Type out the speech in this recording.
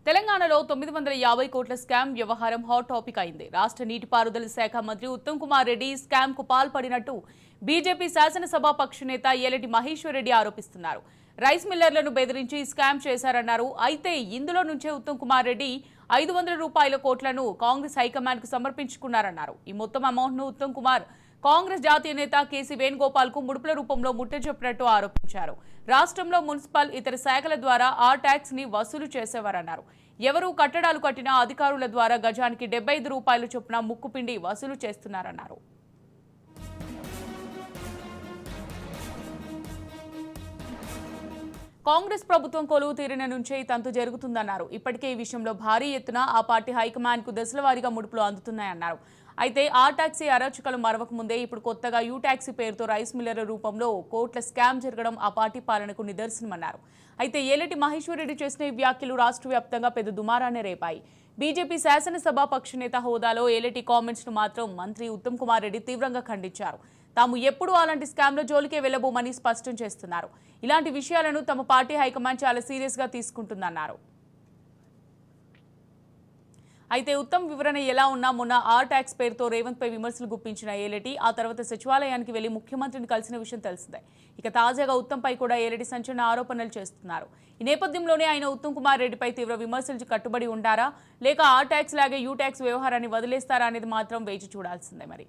తెలంగాణలో 950 కోట్ల స్కామ్ వ్యవహారం హాట్ టాపిక్ అయింది. రాష్ట్ర నీటిపారుదల శాఖ మంత్రి ఉత్తమ్ కుమార్ రెడ్డి స్కామ్ కు పాల్పడినట్టు బీజేపీ శాసనసభాపక్ష నేత ఏలటి మహేశ్వర్ రెడ్డి ఆరోపిస్తున్నారు. రైస్ మిల్లర్లను బెదిరించి స్కామ్ చేశారన్నారు. అయితే ఇందులో నుంచే ఉత్తమ్ కుమార్ రెడ్డి 500 రూపాయల కోట్లను కాంగ్రెస్ హైకమాండ్ కు సమర్పించుకున్నారన్నారు. ఈ మొత్తం అమౌంట్ ను ఉత్తమ్ కుమార్ కాంగ్రెస్ జాతీయ నేత కేసీ వేణుగోపాల్ కు ముడుపుల రూపంలో ముట్టజెప్పినట్టు ఆరోపించారు. రాష్ట్రంలో మున్సిపల్ ఇతర శాఖల ద్వారా ఆ ట్యాక్స్ ని వసూలు చేసేవారన్నారు. ఎవరు కట్టడాలు కట్టినా అధికారుల ద్వారా గజానికి 75 రూపాయలు చొప్పున ముక్కుపిండి వసూలు చేస్తున్నారన్నారు. కాంగ్రెస్ ప్రభుత్వం కొలువు తీరిన నుంచే ఈ తంతు జరుగుతుందన్నారు. ఇప్పటికే ఈ విషయంలో భారీ ఎత్తున ఆ పార్టీ హైకమాండ్ కు దశలవారీగా ముడుపులు అందుతున్నాయన్నారు. అయితే ఆ టాక్సీ అరాచకాలు మరవక ముందే ఇప్పుడు కొత్తగా యూ టాక్సీ పేరుతో రైస్ మిల్లర్ల రూపంలో కోట్ల స్కామ్ జరగడం ఆ పార్టీ పాలనకు నిదర్శనమన్నారు. అయితే ఏలటి మహేశ్వర్ రెడ్డి చేసిన ఈ వ్యాఖ్యలు రాష్ట్ర వ్యాప్తంగా పెద్ద దుమారాన్ని రేపాయి. బీజేపీ శాసనసభాపక్ష నేత హోదాలో ఏలటి కామెంట్స్ ను మాత్రం మంత్రి ఉత్తమ్ కుమార్ రెడ్డి తీవ్రంగా ఖండించారు. తాము ఎప్పుడూ అలాంటి స్కామ్ల జోలికే వెళ్లబోమని స్పష్టం చేస్తున్నారు. ఇలాంటి విషయాలను తమ పార్టీ హైకమాండ్ చాలా సీరియస్ గా తీసుకుంటుందన్నారు. అయితే ఉత్తమ్ వివరణ ఎలా ఉన్నా మొన్న ఆర్ ట్యాక్స్ పేరుతో రేవంత్ పై విమర్శలు గుప్పించిన ఏలటి ఆ తర్వాత సచివాలయానికి వెళ్లి ముఖ్యమంత్రిని కలిసిన విషయం తెలిసిందే. ఇక తాజాగా ఉత్తమ్ పై కూడా ఏలటి సంచలన ఆరోపణలు చేస్తున్నారు. ఈ నేపథ్యంలోనే ఆయన ఉత్తమ్ కుమార్ రెడ్డిపై తీవ్ర విమర్శలు కట్టుబడి ఉంటారా లేక ఆర్ ట్యాక్స్ లాగే యూ ట్యాక్స్ వ్యవహారాన్ని వదిలేస్తారా అనేది మాత్రం వేచి చూడాల్సిందే మరి.